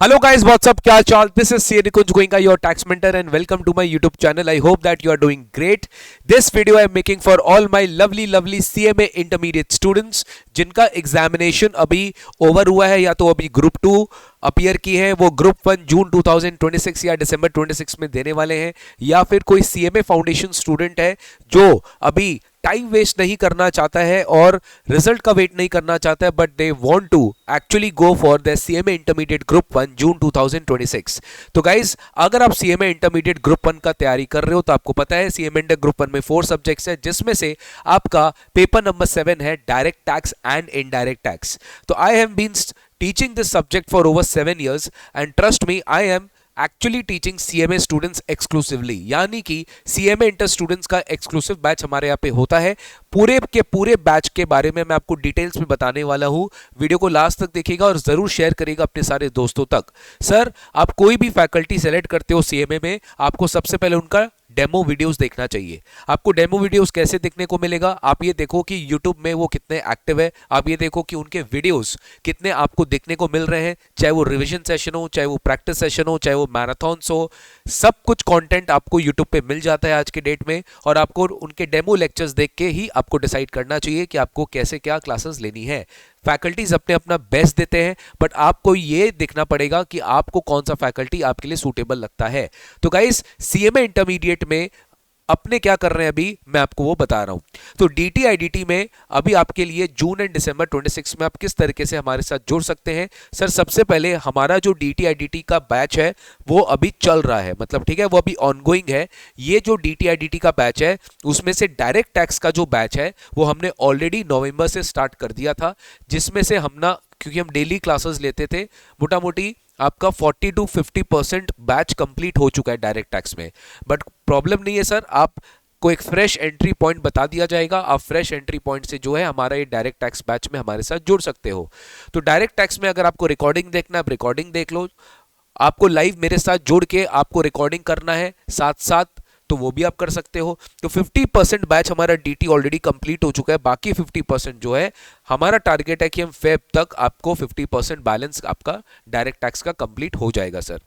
Hello guys, what's up? क्या चाल? This is CA Nikunj Goenka, your tax mentor, and welcome to my YouTube channel. I hope that you are doing great. This video I am making for all my lovely CMA intermediate students जिनका examination अभी over हुआ है या तो अभी group 2 appear की है, वो ग्रुप 1 जून 2026 या दिसंबर 26 में देने वाले हैं, या फिर कोई सीएमए फाउंडेशन स्टूडेंट है जो अभी टाइम वेस्ट नहीं करना चाहता है और रिजल्ट का वेट नहीं करना चाहता है, but they want to actually go for the CMA intermediate group 1 June 2026। तो गाइज, अगर आप सीएमए इंटरमीडिएट ग्रुप 1 का तैयारी कर रहे हो तो आपको पता है सीएमए इंटर ग्रुप 1 में 4 सब्जेक्ट्स है, जिसमें से आपका पेपर नंबर 7 है direct tax and indirect tax. तो I have been teaching this subject for over 7 years and trust me, I am actually teaching CMA students exclusively, यानी कि सीएमए इंटर स्टूडेंट्स का एक्सक्लूसिव बैच हमारे यहाँ पे होता है। पूरे के पूरे बैच के बारे में मैं आपको डिटेल्स में बताने वाला हूँ। वीडियो को लास्ट तक देखिएगा और जरूर शेयर करिएगा अपने सारे दोस्तों तक। सर, आप कोई भी फैकल्टी सेलेक्ट करते हो सीएमए में, आपको सबसे पहले उनका डेमो वीडियोस देखना चाहिए। आपको डेमो वीडियोस कैसे देखने को मिलेगा? आप ये देखो कि YouTube में वो कितने एक्टिव है, आप ये देखो कि उनके वीडियोस कितने आपको देखने को मिल रहे हैं, चाहे वो रिवीजन सेशन हो, चाहे वो प्रैक्टिस सेशन हो, चाहे वो मैराथन्स हो, सब कुछ कंटेंट आपको YouTube पे मिल जाता है आज के डेट में। और आपको उनके डेमो लेक्चर्स देख के ही आपको डिसाइड करना चाहिए कि आपको कैसे क्या क्लासेस लेनी है। फैकल्टीज अपने अपना बेस्ट देते हैं, बट आपको ये देखना पड़ेगा कि आपको कौन सा फैकल्टी आपके लिए सूटेबल लगता है। तो गाइस, सीएमए इंटरमीडिएट में अपने क्या कर रहे हैं अभी मैं आपको वो बता रहा हूं। तो डीटी आईडीटी में अभी आपके लिए जून एंड दिसंबर 26 में आप किस तरीके से हमारे साथ जुड़ सकते हैं। सर, सबसे पहले हमारा जो डीटी आईडीटी का बैच है वो अभी चल रहा है, मतलब ठीक है, वो अभी ऑनगोइंग है। ये जो डीटी आईडीटी का बैच है उसमें से डायरेक्ट टैक्स का जो बैच है वो हमने ऑलरेडी नवंबर से स्टार्ट कर दिया था, जिसमें से हम ना, क्योंकि हम डेली क्लासेस लेते थे, मोटा मोटी आपका 40 to 50% बैच कंप्लीट हो चुका है डायरेक्ट टैक्स में। बट प्रॉब्लम नहीं है सर, आपको एक फ्रेश एंट्री पॉइंट बता दिया जाएगा। आप फ्रेश एंट्री पॉइंट से जो है हमारा ये डायरेक्ट टैक्स बैच में हमारे साथ जुड़ सकते हो। तो डायरेक्ट टैक्स में अगर आपको रिकॉर्डिंग देखना है, आप रिकॉर्डिंग देख लो। आपको लाइव मेरे साथ जुड़ के आपको रिकॉर्डिंग करना है साथ साथ, तो वो भी आप कर सकते हो। तो 50% बैच हमारा डीटी ऑलरेडी कंप्लीट हो चुका है। बाकी 50% जो है हमारा टारगेट है कि हम फेब तक आपको 50% बैलेंस आपका डायरेक्ट टैक्स का कंप्लीट हो जाएगा sir.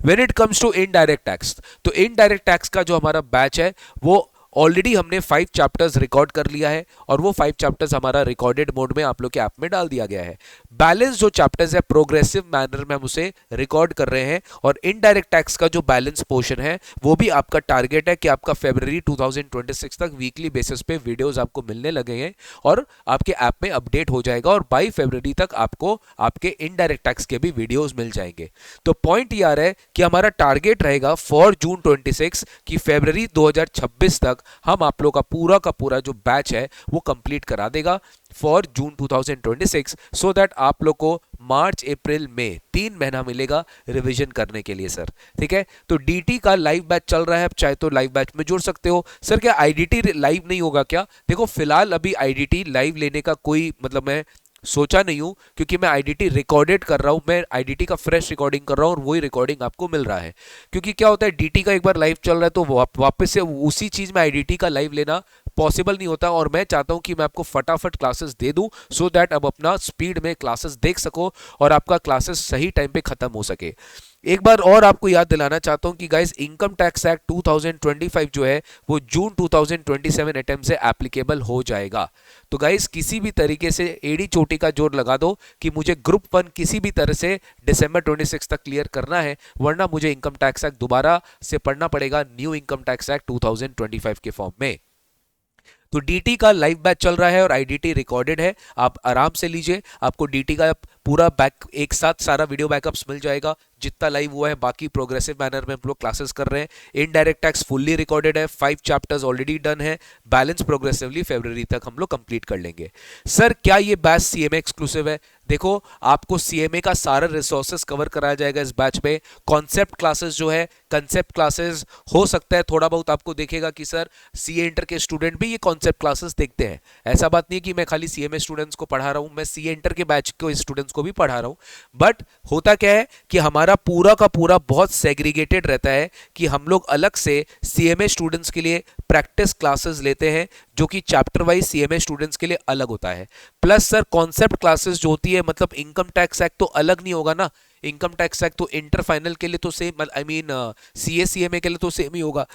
When it comes to indirect tax, तो इनडायरेक्ट टैक्स का जो हमारा बैच है वो ऑलरेडी हमने 5 चैप्टर्स रिकॉर्ड कर लिया है और वो 5 चैप्टर्स हमारा रिकॉर्डेड मोड में आप लोग के ऐप में डाल दिया गया है। बैलेंस जो चैप्टर्स है प्रोग्रेसिव मैनर में हम उसे रिकॉर्ड कर रहे हैं, और इनडायरेक्ट टैक्स का जो बैलेंस पोर्शन है वो भी आपका टारगेट है कि आपका फरवरी 2026 तक वीकली बेसिस पे वीडियोस आपको मिलने लगे हैं और आपके ऐप में अपडेट हो जाएगा, और बाई फरवरी तक आपको आपके इनडायरेक्ट टैक्स के भी वीडियोस मिल जाएंगे। तो पॉइंट ये आ रहा है कि हमारा टारगेट रहेगा फॉर जून 26 कि फरवरी 2026 तक हम आप लोग का पूरा जो बैच है वो कंप्लीट करा देगा फॉर जून 2026, सो दैट आप लोग को मार्च अप्रैल में 3 महीना मिलेगा रिवीजन करने के लिए सर। ठीक है, तो डीटी का लाइव बैच चल रहा है, चाहे तो लाइव बैच में जुड़ सकते हो। सर, क्या आईडीटी लाइव नहीं होगा क्या? देखो, फिलहाल अभी आईडीटी लाइव लेने का कोई मतलब मैं सोचा नहीं हूं, क्योंकि मैं आईडीटी रिकॉर्डेड कर रहा हूं, मैं आईडीटी का फ्रेश रिकॉर्डिंग कर रहा हूं और वही रिकॉर्डिंग आपको मिल रहा है। क्योंकि क्या होता है, डीटी का एक बार लाइव चल रहा है तो वापस से उसी चीज में आईडीटी का लाइव लेना पॉसिबल नहीं होता, और मैं चाहता हूं कि मैं आपको फटाफट क्लासेस दे दूं सो दैट अब अपना स्पीड में क्लासेस देख सको और आपका क्लासेस सही टाइम पे खत्म हो सके। एक बार और आपको याद दिलाना चाहता हूं कि गाइस, इनकम टैक्स एक्ट 2025 जो है वो जून 2027 अटेम्प्ट से एप्लीकेबल हो जाएगा। तो गाइस, किसी भी तरीके से एड़ी चोटी का जोर लगा दो कि मुझे ग्रुप 1 किसी भी तरह से दिसंबर 26 तक क्लियर करना है, वरना मुझे इनकम टैक्स एक्ट दोबारा से पढ़ना पड़ेगा न्यू इनकम टैक्स एक्ट 2025 के फॉर्म में। तो डीटी का लाइव बैच चल रहा है और आईडीटी रिकॉर्डेड है, आप आराम से लीजिए। आपको डीटी का पूरा बैक एक साथ सारा वीडियो बैकअप्स मिल जाएगा जितना लाइव हुआ है। बाकी प्रोग्रेसिव मैनर में हम लोग क्लासेस कर रहे हैं। इनडायरेक्ट टैक्स फुल्ली रिकॉर्डेड है, 5 चैप्टर्स ऑलरेडी डन है। बैलेंस प्रोग्रेसिवली फरवरी तक हम लोग कंप्लीट कर लेंगे। सर, क्या ये बैच सीएमए एक्सक्लूसिव है? देखो, आपको सीएमए का सारा रिसोर्सेज कवर कराया जाएगा इस बैच में। कॉन्सेप्ट क्लासेस जो है, कंसेप्ट क्लासेस हो सकता है थोड़ा बहुत आपको देखेगा कि सर सीए इंटर के स्टूडेंट भी ये कॉन्सेप्ट क्लासेस देखते हैं। ऐसा बात नहीं कि मैं खाली सीएमए स्टूडेंट्स को पढ़ा रहा हूं, मैं सीए इंटर के बैच के स्टूडेंट्स को भी पढ़ा रहा हूं। बट होता क्या है कि हमारा पूरा का पूरा बहुत सेग्रीगेटेड रहता है कि हम लोग अलग से सीएमए स्टूडेंट्स के लिए प्रैक्टिस क्लासेस लेते हैं, जो कि चैप्टर वाइज सीएमए स्टूडेंट्स के लिए अलग होता है। प्लस सर, कॉन्सेप्ट क्लासेस जो होती है, मतलब इनकम टैक्स एक्ट तो अलग नहीं होगा ना, इनकम टैक्स एक्ट तो इंटर फाइनल के लिए तो same, I mean CA CMA के लिए तो सेम ही होगा।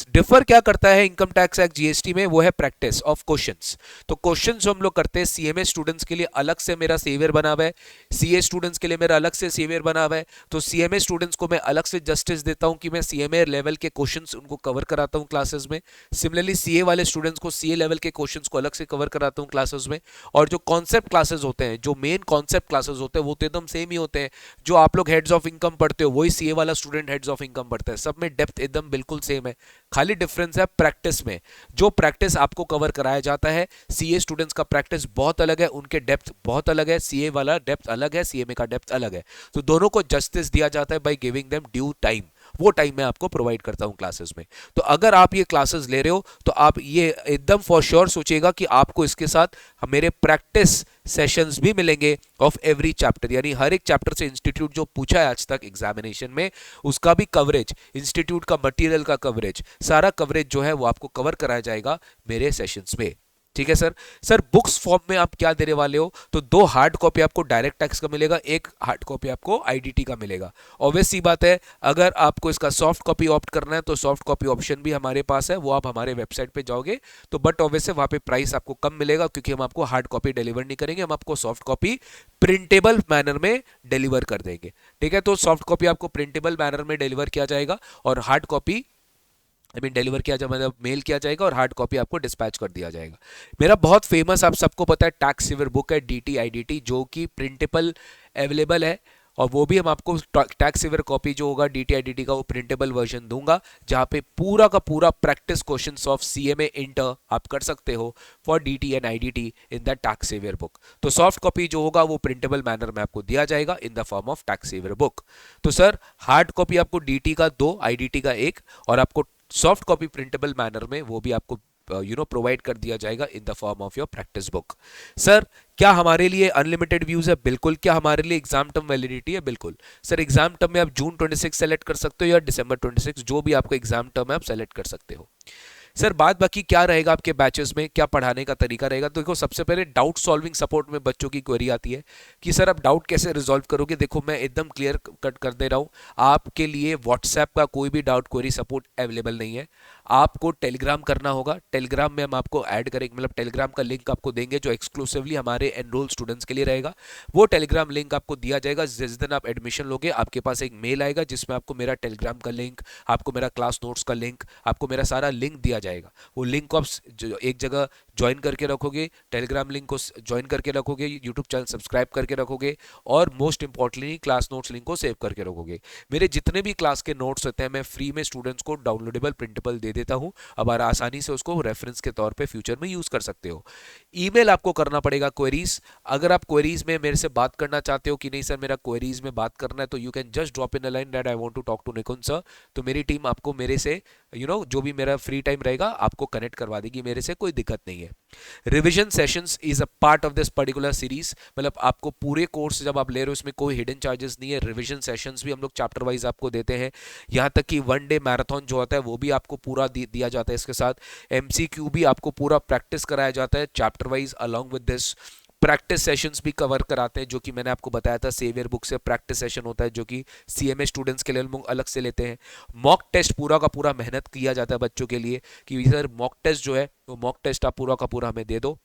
डिफर क्या करता है इनकम टैक्स एक्ट जीएसटी में, वो है प्रैक्टिस ऑफ क्वेश्चंस। तो क्वेश्चंस जो हम लोग करते हैं सीएमए स्टूडेंट्स के लिए अलग से मेरा सेवियर बना हुआ है, सीए स्टूडेंट्स के लिए मेरा अलग से सेवियर बना हुआ है। तो सीएमए स्टूडेंट्स को मैं अलग से जस्टिस देता हूं कि मैं सीएमए लेवल के क्वेश्चंस उनको कवर कराता हूं क्लासेस में। सिमिलरली सीए वाले स्टूडेंट्स को सीए लेवल के क्वेश्चंस को अलग से कवर कराता हूं क्लासेस में। और जो कॉन्सेप्ट क्लासेस होते हैं, जो मेन कॉन्सेप्ट क्लासेस होते हैं, वो तो एकदम सेम ही होते हैं। जो आप लोग हेड्स ऑफ इनकम पढ़ते हो वही सीए वाला स्टूडेंट हेड्स ऑफ इनकम पढ़ता है, सब में डेप्थ एकदम बिल्कुल सेम है। खाली डिफरेंस है प्रैक्टिस में। जो प्रैक्टिस आपको कवर कराया जाता है, सीए स्टूडेंट्स का प्रैक्टिस बहुत अलग है, उनके डेप्थ बहुत अलग है, सीए वाला डेप्थ अलग है, सीएमए का डेप्थ अलग है। तो दोनों को जस्टिस दिया जाता है by giving them due time. वो टाइम मैं आपको प्रोवाइड करता हूं क्लासेस में। तो अगर आप ये क्लासेस ले रहे हो तो आप ये एकदम फॉर श्योर सोचिएगा कि आपको इसके साथ मेरे प्रैक्टिस सेशंस भी मिलेंगे ऑफ एवरी चैप्टर, यानी हर एक चैप्टर से इंस्टीट्यूट जो पूछा है आज तक एग्जामिनेशन में उसका भी कवरेज, इंस्टीट्यूट का मटेरियल का कवरेज, सारा कवरेज जो है वो आपको कवर कराया जाएगा मेरे सेशंस में। ठीक है सर। सर बुक्स फॉर्म में आप क्या देने वाले हो? तो 2 हार्ड कॉपी आपको डायरेक्ट टैक्स का मिलेगा, 1 हार्ड कॉपी आपको आईडीटी का मिलेगा। ऑब्वियस सी बात है, अगर आपको इसका सॉफ्ट कॉपी ऑप्ट करना है तो सॉफ्ट कॉपी ऑप्शन भी हमारे पास है, वो आप हमारे वेबसाइट पे जाओगे तो, बट ऑब्वियसली वहां पे प्राइस आपको कम मिलेगा क्योंकि हम आपको हार्ड कॉपी डिलीवर नहीं करेंगे, हम आपको सॉफ्ट कॉपी प्रिंटेबल मैनर में डिलीवर कर देंगे। ठीक है, तो सॉफ्ट कॉपी आपको प्रिंटेबल मैनर में डिलीवर किया जाएगा और हार्ड कॉपी डिलीवर किया जाएगा, मतलब मेल किया जाएगा और हार्ड कॉपी आपको डिस्पैच कर दिया जाएगा। मेरा बहुत फेमस आप सबको पता है टैक्स सेवर बुक है डीटी आईडीटी, जो कि प्रिंटेबल अवेलेबल है और वो भी हम आपको टैक्स सेवर कॉपी जो होगा डीटी आईडीटी का वो प्रिंटेबल वर्जन दूंगा, जहां पे पूरा का पूरा practice questions of CMA inter आप कर सकते हो for DT and IDT in the tax saver book. तो सॉफ्ट कॉपी जो होगा वो प्रिंटेबल मैनर में आपको दिया जाएगा in the form of tax saver book. तो सर हार्ड कॉपी आपको डीटी का 2, आईडीटी का 1 और आपको सॉफ्ट कॉपी प्रिंटेबल मैनर में वो भी आपको प्रोवाइड कर दिया जाएगा in the form of your practice book. Sir क्या हमारे लिए अनलिमिटेड व्यूज है? बिल्कुल। क्या हमारे लिए एग्जाम टर्म वैलिडिटी है? बिल्कुल। सर एग्जाम टर्म में आप जून 26 सेलेक्ट कर सकते हो या दिसंबर 26, जो भी आपका एग्जाम टर्म है आप सेलेक्ट कर सकते हो। सर बाद बाकी क्या रहेगा आपके बैचेस में, क्या पढ़ाने का तरीका रहेगा? तो देखो सबसे पहले डाउट सॉल्विंग सपोर्ट में बच्चों की क्वेरी आती है कि सर आप डाउट कैसे रिजॉल्व करोगे। देखो मैं एकदम क्लियर कट कर दे रहा हूँ, आपके लिए व्हाट्सएप का कोई भी डाउट क्वेरी सपोर्ट अवेलेबल नहीं है। आपको टेलीग्राम करना होगा, टेलीग्राम में हम आपको ऐड करेंगे, मतलब टेलीग्राम का लिंक आपको देंगे जो एक्सक्लूसिवली हमारे एनरोल स्टूडेंट्स के लिए रहेगा। वो टेलीग्राम लिंक आपको दिया जाएगा जिस दिन आप एडमिशन लोगे, आपके पास एक मेल आएगा जिसमें आपको मेरा टेलीग्राम का लिंक, आपको मेरा क्लास नोट्स का लिंक, आपको मेरा सारा लिंक दिया जाएगा। वो लिंक को आप एक जगह ज्वाइन करके रखोगे, टेलीग्राम लिंक को ज्वाइन करके रखोगे, यूट्यूब चैनल सब्सक्राइब करके रखोगे और most importantly class notes link को सेव करके रखोगे। मेरे जितने भी क्लास के नोट्स होते हैं मैं फ्री में स्टूडेंट्स को डाउनलोडेबल प्रिंटेबल दे देता हूं, अब आसानी से उसको रेफरेंस के तौर पे फ्यूचर में यूज कर सकते हो। ईमेल आपको करना पड़ेगा क्वेरीज। अगर आप क्वेरीज में मेरे से बात करना चाहते हो कि नहीं सर मेरा क्वेरीज में बात करना है, तो you can just drop in a line that I want to talk to Nikunj sir. तो मेरी टीम आपको मेरे से जो भी मेरा फ्री टाइम रहेगा आपको कनेक्ट करवा देगी मेरे से, कोई दिक्कत नहीं है। Revision sessions is a part of this particular series, मतलब आपको पूरे कोर्स जब आप ले रहे हो इसमें कोई हिडन चार्जेस नहीं है। रिवीजन सेशंस भी हम लोग चैप्टर वाइज आपको देते हैं, यहाँ तक कि 1 डे मैराथन जो होता है वो भी आपको पूरा दिया जाता है। इसके साथ एमसीक्यू भी आपको पूरा प्रैक्टिस कराया जाता है chapter wise. Along with this practice sessions भी कवर कराते हैं, जो कि मैंने आपको बताया था सेवियर बुक से प्रैक्टिस सेशन होता है जो कि सीएमए स्टूडेंट्स के लिए हम अलग से लेते हैं। मॉक टेस्ट पूरा का पूरा मेहनत किया जाता है बच्चों के लिए कि सर मॉक टेस्ट जो है वो मॉक टेस्ट आप पूरा का पूरा हमें दे दो।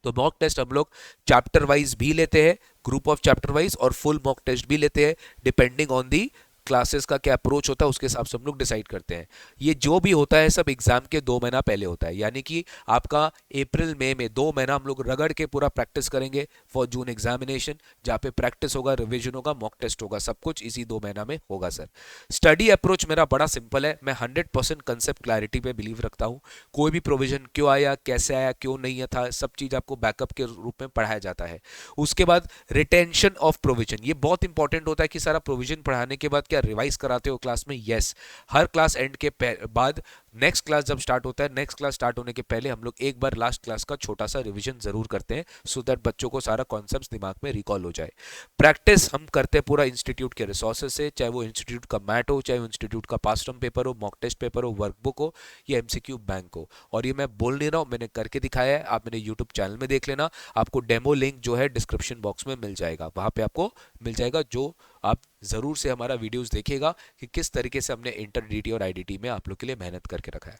तो मॉक टेस्ट हम लोग चैप्टर वाइज भी लेते हैं, ग्रुप ऑफ चैप्टर वाइज, और फुल मॉक टेस्ट भी लेते हैं डिपेंडिंग ऑन दी क्लासेस का क्या अप्रोच होता है उसके हिसाब से हम लोग डिसाइड करते हैं। ये जो भी होता है सब एग्जाम के 2 महीना पहले होता है, यानी कि आपका अप्रैल मई में 2 महीना हम लोग रगड़ के पूरा प्रैक्टिस करेंगे फॉर जून एग्जामिनेशन, जहाँ पे प्रैक्टिस होगा, रिवीजन होगा, मॉक टेस्ट होगा, सब कुछ इसी 2 महीना में होगा। सर स्टडी अप्रोच मेरा बड़ा सिंपल है, मैं 100% कंसेप्ट क्लैरिटी पे बिलीव रखता हूँ। कोई भी प्रोविजन क्यों आया, कैसे आया, क्यों नहीं था, सब चीज आपको बैकअप के रूप में पढ़ाया जाता है। उसके बाद रिटेंशन ऑफ प्रोविजन, ये बहुत इंपॉर्टेंट होता है कि सारा प्रोविजन पढ़ाने के बाद क्या रिवाइज कराते हो क्लास में? यस, हर क्लास एंड के बाद नेक्स्ट क्लास जब स्टार्ट होता है, नेक्स्ट क्लास स्टार्ट होने के पहले हम लोग एक बार लास्ट क्लास का छोटा सा रिवीजन जरूर करते हैं, सो दैट बच्चों को सारा कॉन्सेप्ट दिमाग में रिकॉल हो जाए। प्रैक्टिस हम करते हैं पूरा इंस्टीट्यूट के रिसोर्सेज से, चाहे वो इंस्टीट्यूट का मैट हो, चाहे वो इंस्टीट्यूट का पास टर्म पेपर हो, मॉक टेस्ट पेपर हो, वर्कबुक हो, या एमसीक्यू बैंक हो। और ये मैं बोल नहीं रहा हूँ, मैंने करके दिखाया है, आप मेरे यूट्यूब चैनल में देख लेना। आपको डेमो लिंक जो है डिस्क्रिप्शन बॉक्स में मिल जाएगा, वहां पे आपको मिल जाएगा, जो आप जरूर से हमारा वीडियोस देखिएगा कि किस तरीके से हमने इंटर डीटी और आईडीटी में आप लोग के लिए मेहनत करके रखा है।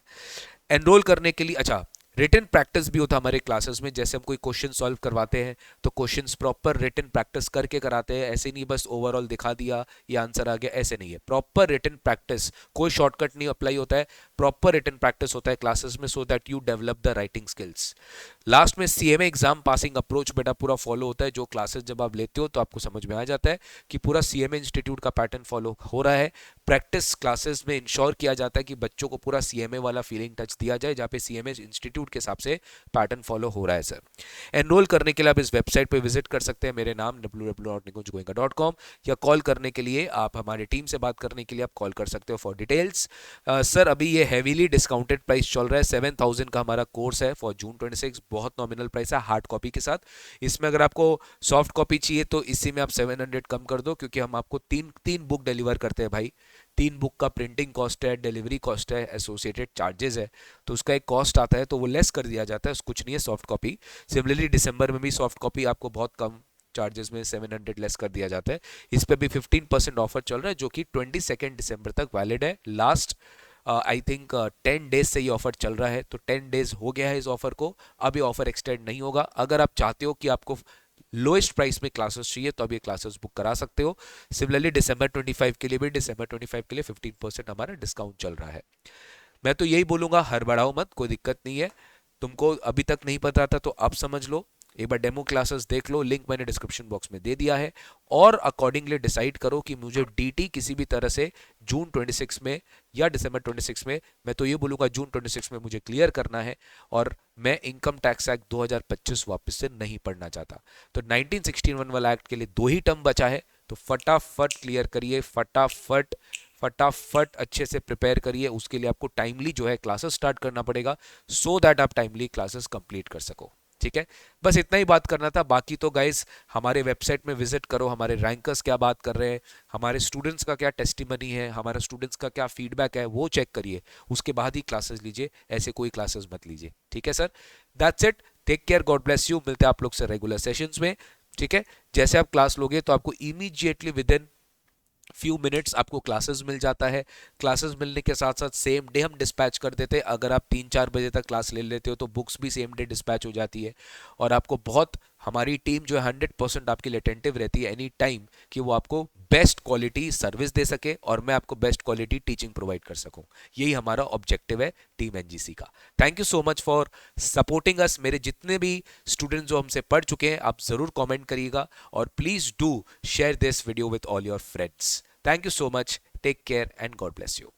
एनरोल करने के लिए, अच्छा, रिटन प्रैक्टिस भी होता है हमारे क्लासेस में। जैसे हम कोई क्वेश्चन सॉल्व करवाते हैं तो क्वेश्चंस प्रॉपर रिटन प्रैक्टिस करके कराते हैं, ऐसे नहीं बस ओवरऑल दिखा दिया या आंसर आ गया, ऐसे नहीं है। प्रॉपर रिटन प्रैक्टिस, कोई शॉर्टकट नहीं अप्लाई होता है, प्रॉपर रिटन प्रैक्टिस होता है क्लासेस में, so that you develop the writing skills. Last में सीएमए एग्जाम पासिंग अप्रोच बेटा पूरा फॉलो होता है। जो क्लासेस जब आप लेते हो तो आपको समझ में आ जाता है कि पूरा सीएमए इंस्टीट्यूट का पैटर्न फॉलो हो रहा है। प्रैक्टिस क्लासेस में इंश्योर किया जाता है कि बच्चों को पूरा सीएमए वाला फीलिंग टच दिया जाए, जहाँ पे सीएमए इंस्टीट्यूट के हिसाब से पैटर्न फॉलो हो रहा है सर। एनरोल करने के लिए आप इस वेबसाइट पे विजिट कर सकते हैं, मेरे नाम www.nikunjgoenka.com, या कॉल करने के लिए आप हमारी टीम से बात करने के लिए आप कॉल कर सकते हो फॉर डिटेल्स। सर अभी ये हैवीली डिस्काउंटेड प्राइस चल रहा है, 7000 का हमारा कोर्स है फॉर जून 26, बहुत नॉमिनल प्राइस है हार्ड कॉपी के साथ। इसमें अगर आपको सॉफ्ट कॉपी चाहिए तो इसी में आप 700 कम कर दो, क्योंकि हम आपको तीन बुक डिलीवर करते हैं भाई। 3 बुक का प्रिंटिंग कॉस्ट है, डिलीवरी कॉस्ट है, एसोसिएटेड चार्जेस है, तो उसका एक कॉस्ट आता है, तो वो लेस कर दिया जाता है, कुछ नहीं है सॉफ्ट कॉपी। सिमिलरली दिसंबर में भी सॉफ्ट कॉपी आपको बहुत कम चार्जेस में 700 लेस कर दिया जाता है। इस पे भी 15% ऑफर चल रहा है, जो कि 22 दिसंबर तक वैलिड है। लास्ट आई थिंक 10 डेज से ये ऑफर चल रहा है, तो 10 डेज हो गया है इस ऑफर को, अब ये ऑफर एक्सटेंड नहीं होगा। अगर आप चाहते हो कि आपको लोएस्ट प्राइस में क्लासेस चाहिए तो अब ये क्लासेस बुक करा सकते हो। सिमिलरली दिसंबर 25 के लिए भी, दिसंबर 25 के लिए 15% हमारा डिस्काउंट चल रहा है। मैं तो यही बोलूंगा, हड़बड़ाओ मत, कोई दिक्कत नहीं है। तुमको अभी तक नहीं पता था तो अब समझ लो, एक बार डेमो क्लासेस देख लो, लिंक मैंने डिस्क्रिप्शन बॉक्स में दे दिया है, और अकॉर्डिंगली डिसाइड करो कि मुझे डीटी किसी भी तरह से जून 26 में या दिसंबर 26 में, मैं तो ये बोलूंगा जून 26 में मुझे क्लियर करना है, और मैं इनकम टैक्स एक्ट 2025 वापस से नहीं पढ़ना चाहता। तो 1961 वाला एक्ट के लिए 2 ही टर्म बचा है, तो फटाफट क्लियर करिए, फटाफट फटाफट अच्छे से प्रिपेयर करिए। उसके लिए आपको टाइमली जो है क्लासेस स्टार्ट करना पड़ेगा, सो दैट आप टाइमली क्लासेस कंप्लीट कर सको। ठीक है, बस इतना ही बात करना था। बाकी तो गाइज हमारे वेबसाइट में विजिट करो, हमारे रैंकर्स क्या बात कर रहे हैं, हमारे स्टूडेंट्स का क्या टेस्टिमनी है, हमारे स्टूडेंट्स का क्या फीडबैक है, वो चेक करिए, उसके बाद ही क्लासेस लीजिए, ऐसे कोई क्लासेस मत लीजिए। ठीक है sir, that's it, take care, God bless you. मिलते हैं आप लोग से रेगुलर सेशंस में। ठीक है, जैसे आप क्लास लोगे तो आपको immediately with in few minutes आपको क्लासेस मिल जाता है। क्लासेस मिलने के साथ साथ सेम डे हम डिस्पैच कर देते हैं। अगर आप 3-4 बजे तक क्लास ले लेते हो तो बुक्स भी सेम डे डिस्पैच हो जाती है, और आपको बहुत, हमारी टीम जो है 100% आपके लिए अटेंटिव रहती है एनी टाइम, कि वो आपको बेस्ट क्वालिटी सर्विस दे सके और मैं आपको बेस्ट क्वालिटी टीचिंग प्रोवाइड कर सकूं। यही हमारा ऑब्जेक्टिव है टीम एनजीसी का। Thank you so much for supporting us. मेरे जितने भी स्टूडेंट्स जो हमसे पढ़ चुके हैं, आप जरूर कमेंट करिएगा, और please do share this video with all your friends. Thank you so much. Take care and God bless you.